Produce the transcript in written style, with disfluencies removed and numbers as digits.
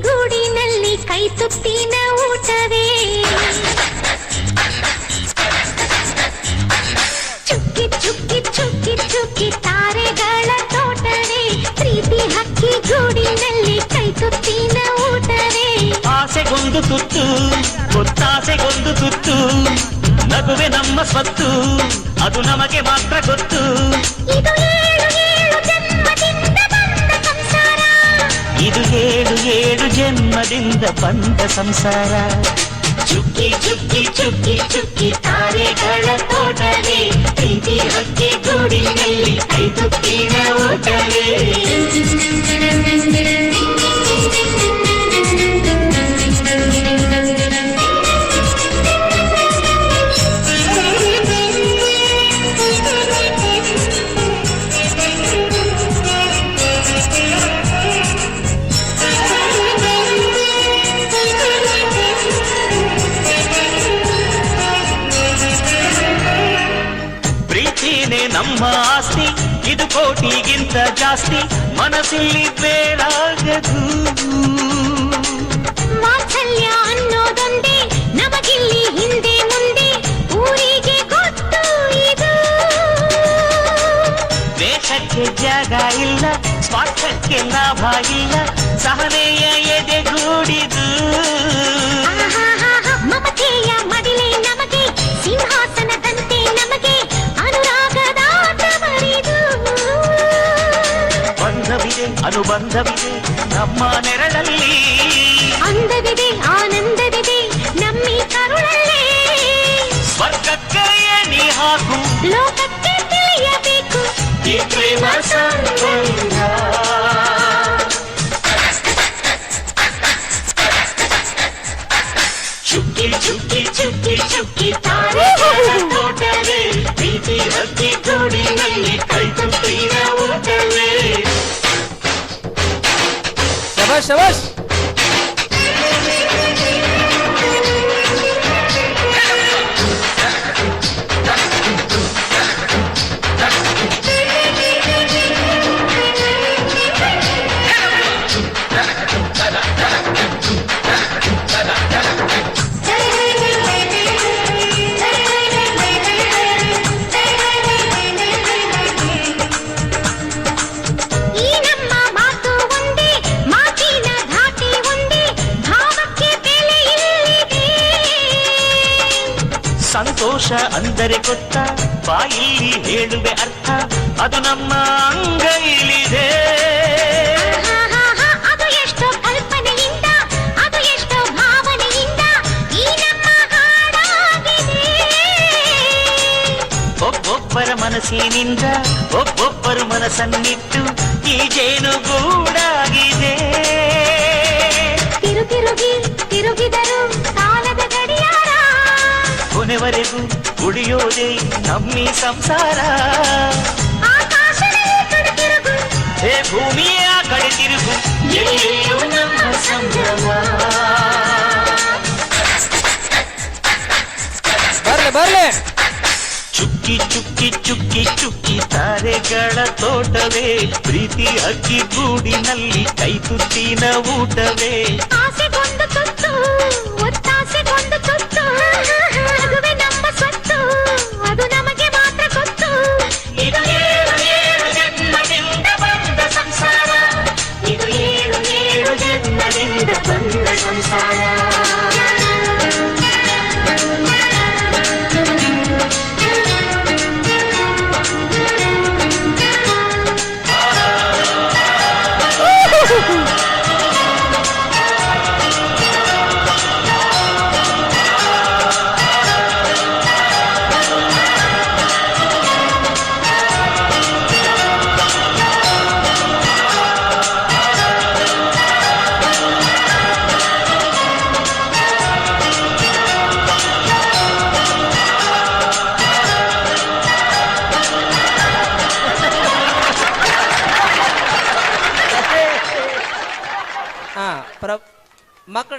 ಗೂಡಿನಲ್ಲಿ ಕೈ ತುತ್ತಿನ ಊಟವೇ ಚುಕ್ಕಿ ಚುಕ್ಕಿ ಚುಕ್ಕಿ ಚುಕ್ಕಿ ತಾರೆಗಳ ತೋಟವೇ ಪ್ರೀತಿ ಹಕ್ಕಿ ಗೂಡಿನಲ್ಲಿ ಕೈ ತುತ್ತಿನ ಊಟವೇ ಆಸೆಗೊಂದು ತುತ್ತು ಗೊತ್ತಾಸೆಗೊಂದು ತುತ್ತು ನಗುವೆ ನಮ್ಮ ಸ್ವತ್ತು ಅದು ನಮಗೆ ಮಾತ್ರ ಗೊತ್ತು ಇದು ಏಳು ಏಳು ಜನ್ಮದಿಂದ ಬಂದ ಸಂಸಾರ ಇದು ಏಳು ಏಳು ಜನ್ಮದಿಂದ ಬಂದ ಸಂಸಾರ ಚುಕ್ಕಿ ಚುಕ್ಕಿ ಚುಕ್ಕಿ ಚುಕ್ಕಿ ತಾರೆಗಳ ತೋಟವೇ ಪ್ರೀತಿ ಹಕ್ಕಿ ಗೂಡಿನಲ್ಲಿ ಕೈ ತುತ್ತಿನ ಊಟವೇ ಪ್ರೀತಿನೇ ನಮ್ಮ ಆಸ್ತಿ ಇದು ಕೋಟಿಗಿಂತ ಜಾಸ್ತಿ ಮನಸ್ಸಲ್ಲಿ ಬೇರಾಗದು ವಾತ್ಸಲ್ಯ ಅನ್ನೋದೊಂದೇ ನಮಗಿಲ್ಲಿ ಹಿಂದೆ ಮುಂದೆ ಊರಿಗೆ ಗೊತ್ತು ಇದು ದೇಶಕ್ಕೆ ಜಾಗ ಇಲ್ಲ ಸ್ವಾರ್ಥಕ್ಕೆ ಲಾಭ ಇಲ್ಲ ಸಹನೆಯ ಎದೆಗೂಡಿದು ಮಮತೆಯ ಮಡಿಲೆ ನಮಗೆ ಸಿಂಹಾಸನದಂತೆ ನಮಗೆ ಅನುರಾಗದ ತವರಿದು ಬಂಧವಿದೆ ಅನುಬಂಧವಿದೆ ನಮ್ಮ ನೆರಳಲ್ಲಿ ಅಂದವಿದೆ ಆನಂದವಿದೆ ನಮ್ಮಿ ಕರುಳಲ್ಲೇ ಸ್ವರ್ಗಕ್ಕೆ ಎಣಿ ಹಾಕು ಲೋಕಕ್ಕೆ ತಿಳಿಯಬೇಕು ಈ ಪ್ರೇಮ ಸಂಬಂಧ ಚುಕ್ಕಿ ಚುಕ್ಕಿ ಚುಕ್ಕಿ ಚುಕ್ಕಿ ತಾರೆಗಳ ತೋಟವೇ ಪ್ರೀತಿ ಹಕ್ಕಿ ಗೂಡಿನಲ್ಲಿ ಕೈ ತುತ್ತಿನ ಊಟವೇ ಶಬಾಷ್ ಶಬಾಷ್ ಈ ನಮ್ಮ ಮಾತು ಒಂದೇ ಮಾತಿನ ಧಾಟಿ ಒಂದೇ ಭಾವಕ್ಕೆ ಬೆಲೆ ಇಲ್ಲಿದೆ ಸಂತೋಷ ಅಂದರೆ ಗೊತ್ತ ಬಾಯಲ್ಲಿ ಹೇಳುವೆ ಅರ್ಥ ಅದು ನಮ್ಮ ಅಂಗೈಲಿದೆ ಅದು ಎಷ್ಟೋ ಕಲ್ಪನೆಯಿಂದ ಅದು ಎಷ್ಟೋ ಭಾವನೆಯಿಂದ ಈ ನಮ್ಮ ಹಾಡಾಗಿದೆ ಒಬ್ಬೊಬ್ಬರ ಮನಸ್ಸಿನಿಂದ ಒಬ್ಬೊಬ್ಬರು ಮನಸ್ಸನ್ನಿಟ್ಟು ಈ ಜೇನು ಗೂಡಾಗಿದೆ ತಿರುಗಿ ತಿರುಗಿದರು ಕಾಲದ ಗಡಿಯಾರ ಕೊನೆವರೆಗೂ ಉಳಿಯೋದೇ ನಮ್ಮಿ ಸಂಸಾರ ಆಕಾಶದಲ್ಲಿ ಕಡೆ ತಿರುಗು ಹೇ ಭೂಮಿಯ ಕಡೆ ತಿರುಗು ಎಲ್ಲೆಲ್ಲೂ ನಮ್ಮ ಸಂಭ್ರಮ ಬರ್ಲೆ ಬರ್ಲೆ ಚುಕ್ಕಿ ಚುಕ್ಕಿ ಚುಕ್ಕಿ ಚುಕ್ಕಿ ತಾರೆಗಳ ತೋಟವೇ ಪ್ರೀತಿ ಹಕ್ಕಿ ಗೂಡಿನಲ್ಲಿ ಕೈ ತುತ್ತಿನ ಊಟವೇ ಆಸೆಗೊಂದು ತುತ್ತು ಒತ್ತಾಸೆಗೊಂದು ತುತ್ತು ನಗುವೆ ನಮ್ಮ ಸ್ವತ್ತು ಅದು ನಮಗೆ ಮಾತ್ರ ಗೊತ್ತು ಇದು ಏಳು ಏಳು ಜನ್ಮದಿಂದ ಬಂದ ಸಂಸಾರ ಇದು ಏಳು ಏಳು ಜನ್ಮದಿಂದ ಬಂದ ಸಂಸಾರ ಮಕ್ಕಳು